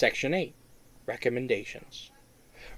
Section 8. Recommendations.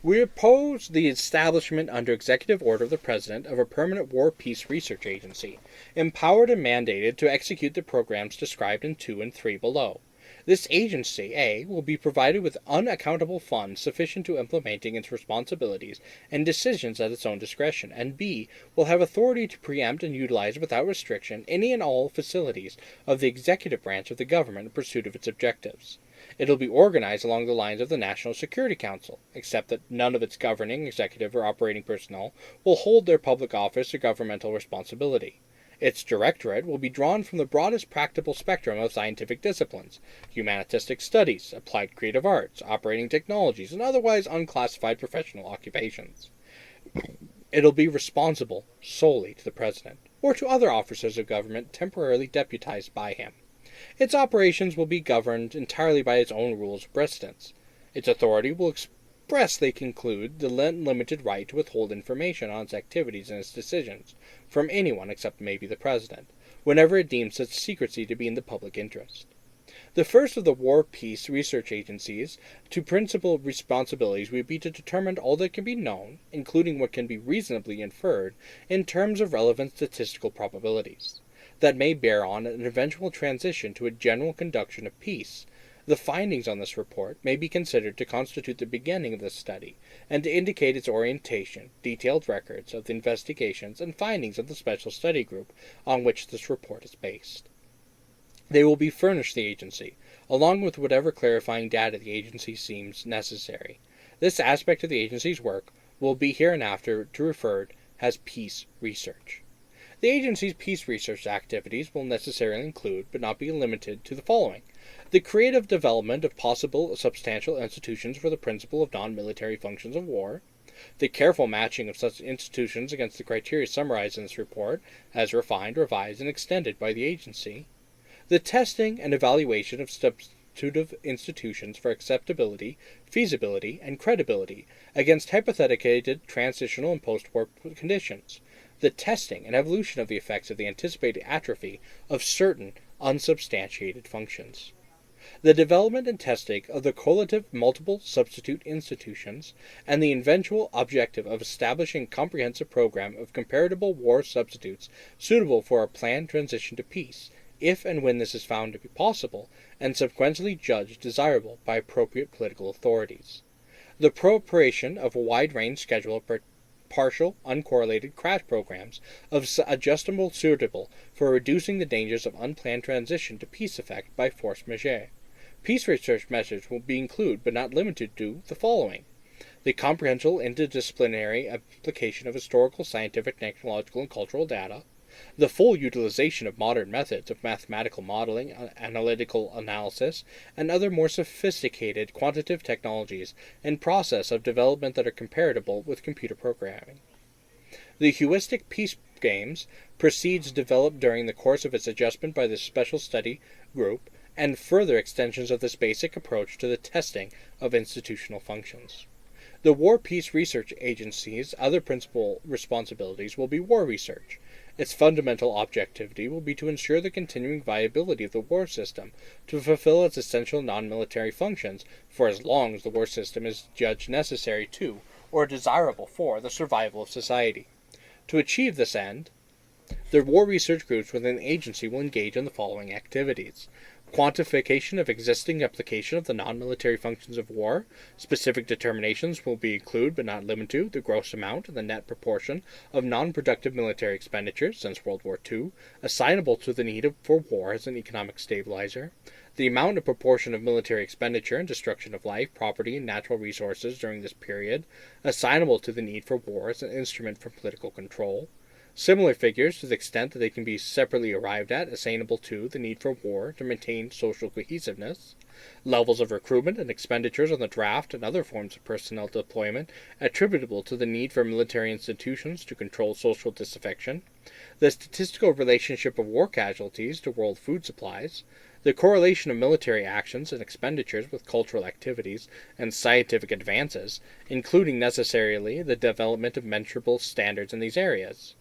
We oppose the establishment under executive order of the President of a permanent War Peace Research Agency, empowered and mandated to execute the programs described in 2 and 3 below. This agency, A, will be provided with unaccountable funds sufficient to implementing its responsibilities and decisions at its own discretion, and B, will have authority to preempt and utilize without restriction any and all facilities of the executive branch of the government in pursuit of its objectives. It will be organized along the lines of the National Security Council, except that none of its governing, executive, or operating personnel will hold their public office or governmental responsibility. Its directorate will be drawn from the broadest practicable spectrum of scientific disciplines: humanistic studies, applied creative arts, operating technologies, and otherwise unclassified professional occupations. It will be responsible solely to the President, or to other officers of government temporarily deputized by him. Its operations will be governed entirely by its own rules of precedence. Its authority will expressly conclude the limited right to withhold information on its activities and its decisions from anyone except maybe the President, whenever it deems such secrecy to be in the public interest. The first of the War Peace Research Agencies' two principal responsibilities would be to determine all that can be known, including what can be reasonably inferred, in terms of relevant statistical probabilities, that may bear on an eventual transition to a general conduction of peace. The findings on this report may be considered to constitute the beginning of this study, and to indicate its orientation. Detailed records of the investigations and findings of the Special Study Group on which this report is based. They will be furnished the agency, along with whatever clarifying data the agency seems necessary. This aspect of the agency's work will be hereinafter referred as peace research. The agency's peace research activities will necessarily include, but not be limited to, the following: the creative development of possible substantial institutions for the principle of non-military functions of war, the careful matching of such institutions against the criteria summarized in this report, as refined, revised, and extended by the agency, the testing and evaluation of substitutive institutions for acceptability, feasibility, and credibility against hypotheticated transitional and post-war conditions, the testing and evolution of the effects of the anticipated atrophy of certain unsubstantiated functions, the development and testing of the correlative multiple substitute institutions, and the eventual objective of establishing a comprehensive program of comparable war substitutes suitable for a planned transition to peace, if and when this is found to be possible, and subsequently judged desirable by appropriate political authorities. The preparation of a wide-range schedule of partial, uncorrelated crash programs of adjustable suitable for reducing the dangers of unplanned transition to peace effect by force majeure. Peace research measures will be included, but not limited to, the following: the comprehensive interdisciplinary application of historical, scientific, technological, and cultural data, the full utilization of modern methods of mathematical modeling, analytical analysis, and other more sophisticated quantitative technologies and process of development that are comparable with computer programming. The heuristic peace games proceeds developed during the course of its adjustment by the Special Study Group, and further extensions of this basic approach to the testing of institutional functions. The War Peace Research Agency's other principal responsibilities will be war research. Its fundamental objectivity will be to ensure the continuing viability of the war system to fulfill its essential non-military functions for as long as the war system is judged necessary to, or desirable for, the survival of society. To achieve this end, the war research groups within the agency will engage in the following activities: quantification of existing application of the non-military functions of war. Specific determinations will be include, but not limited to, the gross amount and the net proportion of non-productive military expenditures since World War II, assignable to the need for war as an economic stabilizer, the amount and proportion of military expenditure and destruction of life, property, and natural resources during this period, assignable to the need for war as an instrument for political control. Similar figures, to the extent that they can be separately arrived at, assignable to the need for war to maintain social cohesiveness, levels of recruitment and expenditures on the draft and other forms of personnel deployment attributable to the need for military institutions to control social disaffection, the statistical relationship of war casualties to world food supplies, the correlation of military actions and expenditures with cultural activities and scientific advances, including necessarily the development of measurable standards in these areas.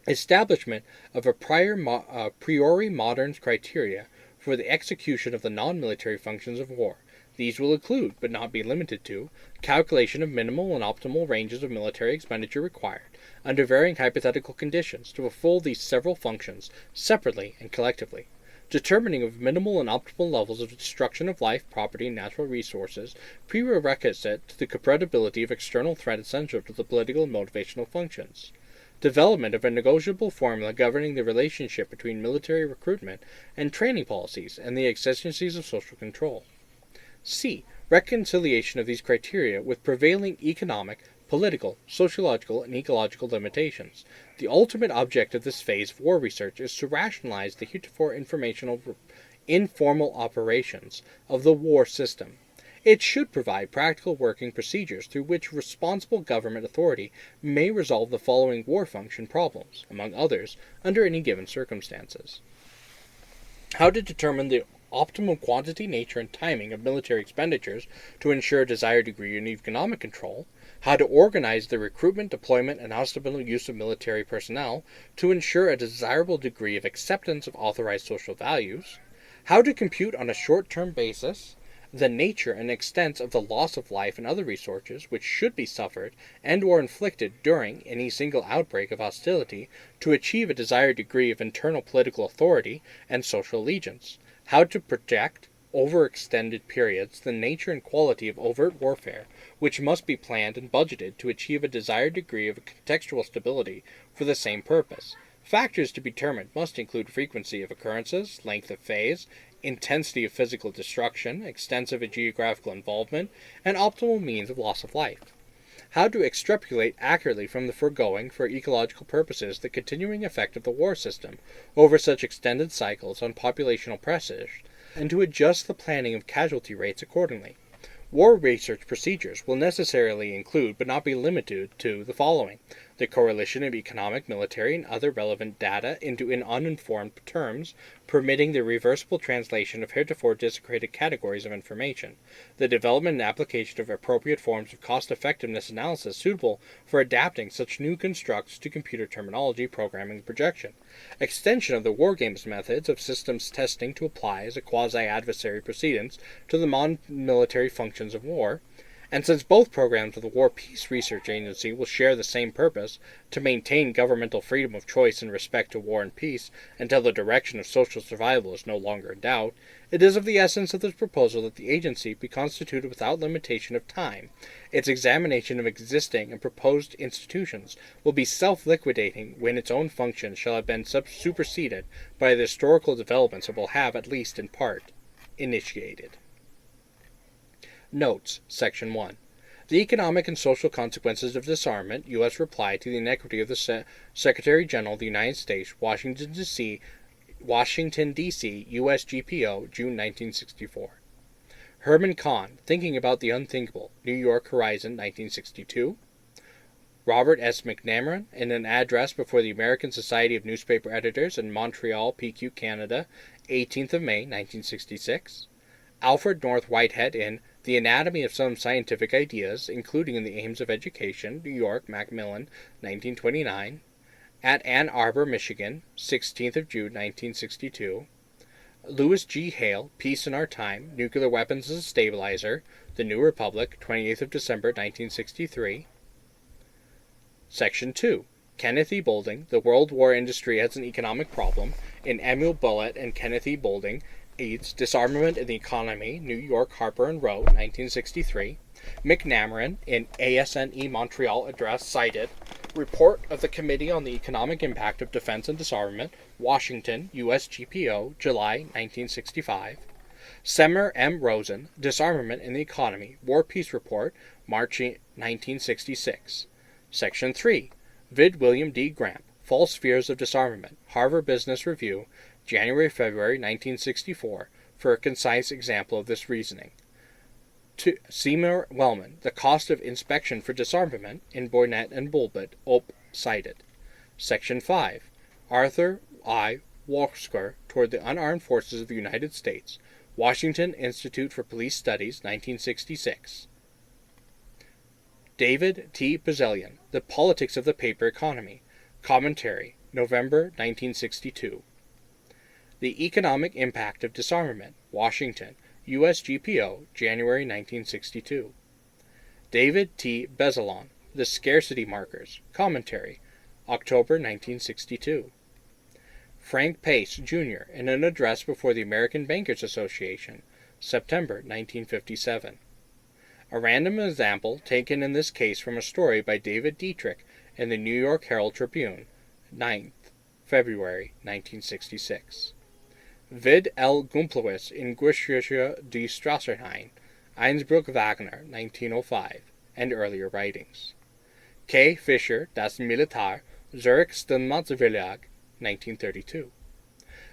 Establishment of a priori modern criteria for the execution of the non-military functions of war. These will include, but not be limited to, calculation of minimal and optimal ranges of military expenditure required, under varying hypothetical conditions, to fulfill these several functions separately and collectively. Determining of minimal and optimal levels of destruction of life, property, and natural resources, prerequisite to the credibility of external threat essential to the political and motivational functions. Development of a negotiable formula governing the relationship between military recruitment and training policies and the exigencies of social control. C. Reconciliation of these criteria with prevailing economic, political, sociological, and ecological limitations. The ultimate object of this phase of war research is to rationalize the heretofore informal operations of the war system. It should provide practical working procedures through which responsible government authority may resolve the following war function problems, among others, under any given circumstances. How to determine the optimal quantity, nature, and timing of military expenditures to ensure a desired degree of economic control, how to organize the recruitment, deployment, and hospitable use of military personnel to ensure a desirable degree of acceptance of authorized social values, how to compute on a short-term basis the nature and extent of the loss of life and other resources which should be suffered and or inflicted during any single outbreak of hostility to achieve a desired degree of internal political authority and social allegiance, how to project over extended periods the nature and quality of overt warfare, which must be planned and budgeted to achieve a desired degree of contextual stability for the same purpose. Factors to be determined must include frequency of occurrences, length of phase, intensity of physical destruction, extensive geographical involvement, and optimal means of loss of life. How to extrapolate accurately from the foregoing for ecological purposes the continuing effect of the war system over such extended cycles on populational pressures, and to adjust the planning of casualty rates accordingly. War research procedures will necessarily include, but not be limited to, the following: the correlation of economic, military, and other relevant data into uninformed terms, permitting the reversible translation of heretofore desecrated categories of information, the development and application of appropriate forms of cost-effectiveness analysis suitable for adapting such new constructs to computer terminology, programming, and projection, extension of the war games methods of systems testing to apply as a quasi-adversary proceedings to the non-military functions of war, and since both programs of the War Peace Research Agency will share the same purpose, to maintain governmental freedom of choice in respect to war and peace until the direction of social survival is no longer in doubt, it is of the essence of this proposal that the agency be constituted without limitation of time. Its examination of existing and proposed institutions will be self-liquidating when its own functions shall have been superseded by the historical developments it will have, at least in part, initiated. Notes, Section 1. The economic and social consequences of disarmament, U.S. reply to the inequity of the Secretary General of the United States, Washington, D.C., U.S. GPO, June 1964. Herman Kahn, Thinking About the Unthinkable, New York Horizon, 1962. Robert S. McNamara, in an address before the American Society of Newspaper Editors in Montreal, PQ, Canada, 18th of May, 1966. Alfred North Whitehead in The Anatomy of Some Scientific Ideas, including in the Aims of Education, New York, Macmillan, 1929. At Ann Arbor, Michigan, 16th of June, 1962. Louis G. Hale, Peace in Our Time, Nuclear Weapons as a Stabilizer, The New Republic, 28th of December, 1963. Section 2. Kenneth E. Boulding, The World War Industry as an Economic Problem, in Emil Bullitt and Kenneth E. Boulding, Eds, Disarmament in the Economy, New York, Harper and Row, 1963. McNamara, in ASNE Montreal Address cited, Report of the Committee on the Economic Impact of Defense and Disarmament, Washington, U.S. GPO, July, 1965. Semmer M. Rosen, Disarmament in the Economy, War-Peace Report, March 1966. Section 3. Vid. William D. Gramp, False Fears of Disarmament, Harvard Business Review, January-February 1964, for a concise example of this reasoning. To Seymour Wellman, The Cost of Inspection for Disarmament, in Boynet and Bulbett, Op. cited. Section 5. Arthur I. Walsker, Toward the Unarmed Forces of the United States, Washington Institute for Police Studies, 1966. David T. Bazelian, The Politics of the Paper Economy, Commentary, November 1962. The Economic Impact of Disarmament, Washington, USGPO, January 1962. David T. Bezelon, The Scarcity Markers, Commentary, October 1962. Frank Pace, Jr., in an address before the American Bankers Association, September 1957. A random example taken in this case from a story by David Dietrich in the New York Herald Tribune, 9th February 1966. Vid L. Gumplowitz in Geschichte des Straßenrhein, Innsbruck Wagner, 1905, and earlier writings. K. Fischer, Das Militär, Zurich Stilmansverlag, 1932.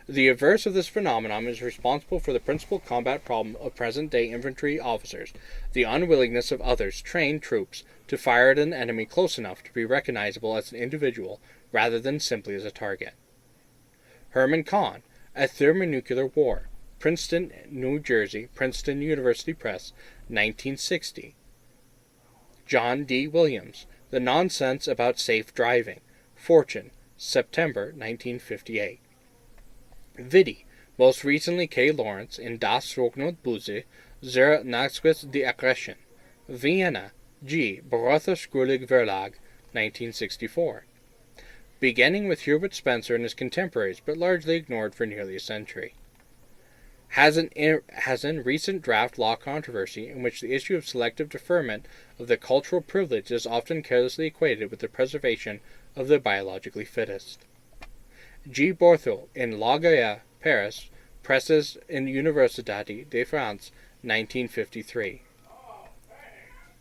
The averse of this phenomenon is responsible for the principal combat problem of present-day infantry officers, the unwillingness of others, trained troops, to fire at an enemy close enough to be recognizable as an individual rather than simply as a target. Herman Kahn, A Thermonuclear War, Princeton, New Jersey, Princeton University Press, 1960. John D. Williams, The Nonsense About Safe Driving, Fortune, September 1958. Witte, most recently K. Lawrence, in Das Rognotbuse, zur Nachweis der Aggression, Vienna, G. Borother Schrölig Verlag, 1964. Beginning with Herbert Spencer and his contemporaries, but largely ignored for nearly a century. Has in recent draft law controversy in which the issue of selective deferment of the cultural privilege is often carelessly equated with the preservation of the biologically fittest. G. Borthold, in La Gaia, Paris, Presses in Université de France, 1953.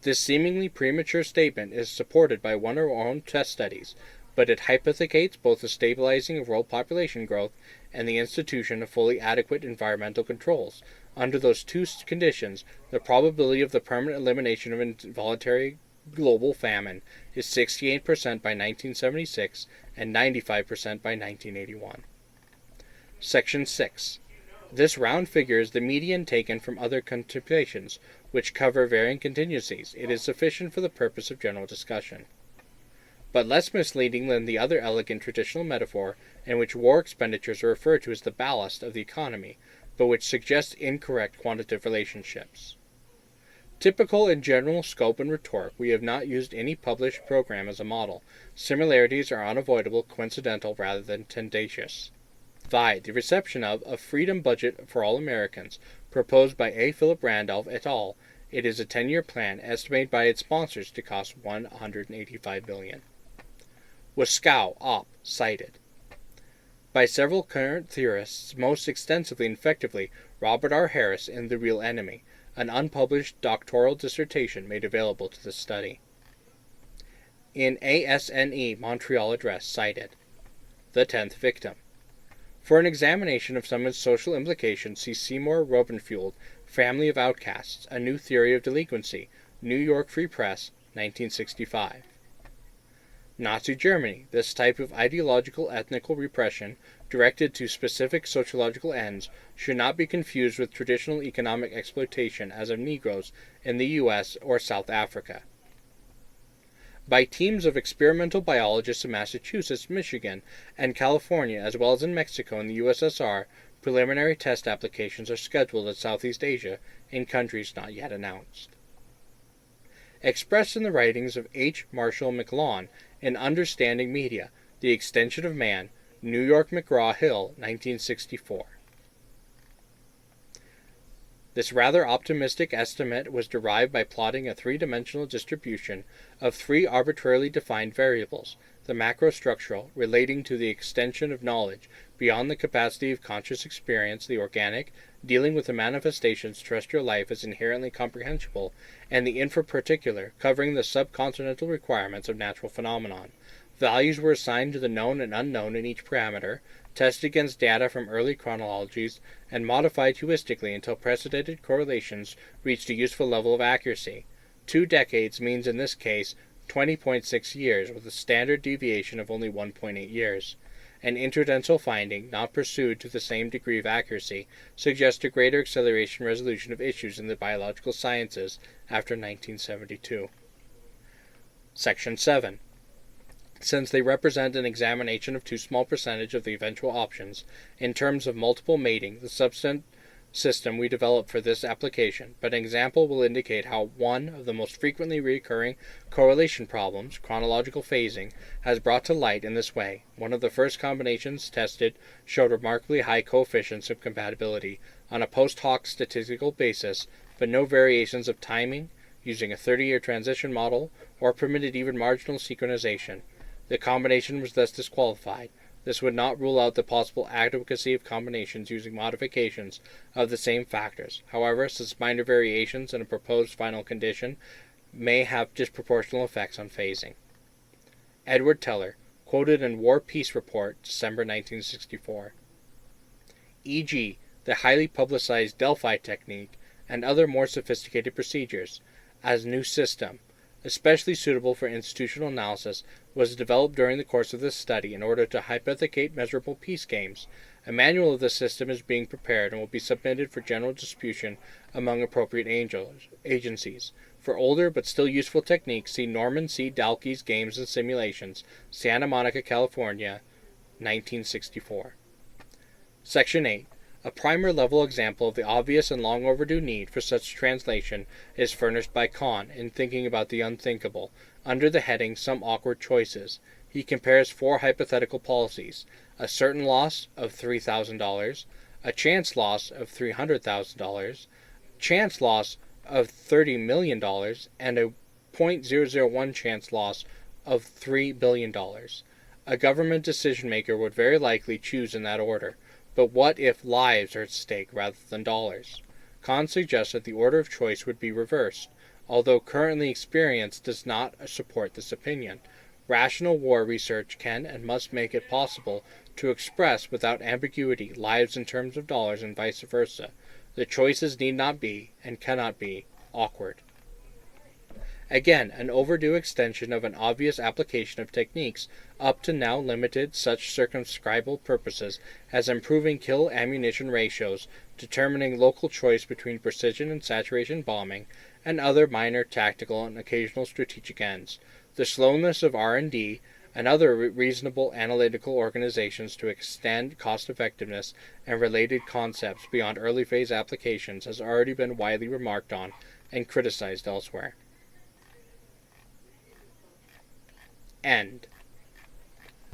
This seemingly premature statement is supported by one of our own test studies, but it hypothecates both the stabilizing of world population growth and the institution of fully adequate environmental controls. Under those two conditions, the probability of the permanent elimination of involuntary global famine is 68% by 1976 and 95% by 1981. Section 6. This round figure is the median taken from other contemplations, which cover varying contingencies. It is sufficient for the purpose of general discussion, but less misleading than the other elegant traditional metaphor in which war expenditures are referred to as the ballast of the economy, but which suggests incorrect quantitative relationships. Typical in general scope and rhetoric, we have not used any published program as a model. Similarities are unavoidable, coincidental rather than tendacious. The reception of A Freedom Budget for All Americans, proposed by A. Philip Randolph et al. It is a 10-year plan estimated by its sponsors to cost $185 billion. Waskow, Op. Cited. By several current theorists, most extensively and effectively Robert R. Harris in The Real Enemy, an unpublished doctoral dissertation made available to the study. In ASNE Montreal Address cited. The 10th Victim. For an examination of some of its social implications, see Seymour Robenfield, Family of Outcasts, A New Theory of Delinquency, New York Free Press, 1965. Nazi Germany. This type of ideological ethnical repression, directed to specific sociological ends, should not be confused with traditional economic exploitation as of Negroes in the U.S. or South Africa. By teams of experimental biologists in Massachusetts, Michigan, and California, as well as in Mexico and the USSR, preliminary test applications are scheduled in Southeast Asia in countries not yet announced. Expressed in the writings of H. Marshall McLuhan in Understanding Media, The Extension of Man, New York McGraw-Hill, 1964. This rather optimistic estimate was derived by plotting a three-dimensional distribution of three arbitrarily defined variables, the macrostructural, relating to the extension of knowledge beyond the capacity of conscious experience, the organic, dealing with the manifestations terrestrial life as inherently comprehensible, and the infraparticular, covering the subcontinental requirements of natural phenomenon. Values were assigned to the known and unknown in each parameter, tested against data from early chronologies, and modified heuristically until precedented correlations reached a useful level of accuracy. 2 decades means in this case 20.6 years, with a standard deviation of only 1.8 years. An interdental finding, not pursued to the same degree of accuracy, suggests a greater acceleration resolution of issues in the biological sciences after 1972. Section 7. since they represent an examination of too small percentage of the eventual options in terms of multiple mating, the subsequent system we developed for this application, but an example will indicate how one of the most frequently recurring correlation problems, chronological phasing, has brought to light in this way. One of the first combinations tested showed remarkably high coefficients of compatibility on a post hoc statistical basis, but no variations of timing using a 30-year transition model or permitted even marginal synchronization. The combination was thus disqualified. This would not rule out the possible adequacy of combinations using modifications of the same factors. However, since minor variations in a proposed final condition may have disproportional effects on phasing. Edward Teller, quoted in War Peace Report, December 1964. E.g., the highly publicized Delphi technique and other more sophisticated procedures, as new system, especially suitable for institutional analysis, was developed during the course of this study in order to hypothecate measurable peace games. A manual of this system is being prepared and will be submitted for general distribution among appropriate agencies. For older but still useful techniques, see Norman C. Dalkey's Games and Simulations, Santa Monica, California, 1964. Section 8. A primer-level example of the obvious and long overdue need for such translation is furnished by Kahn in Thinking About the Unthinkable, under the heading Some Awkward Choices. He compares four hypothetical policies: a certain loss of $3,000, a chance loss of $300,000, chance loss of $30 million, and a .001 chance loss of $3 billion. A government decision-maker would very likely choose in that order. But what if lives are at stake rather than dollars? Kahn suggests that the order of choice would be reversed, although currently experience does not support this opinion. Rational war research can and must make it possible to express without ambiguity lives in terms of dollars and vice versa. The choices need not be, and cannot be, awkward. Again, an overdue extension of an obvious application of techniques up to now limited such circumscribable purposes as improving kill-ammunition ratios, determining local choice between precision and saturation bombing, and other minor tactical and occasional strategic ends. The slowness of R&D and other reasonable analytical organizations to extend cost-effectiveness and related concepts beyond early-phase applications has already been widely remarked on and criticized elsewhere. End.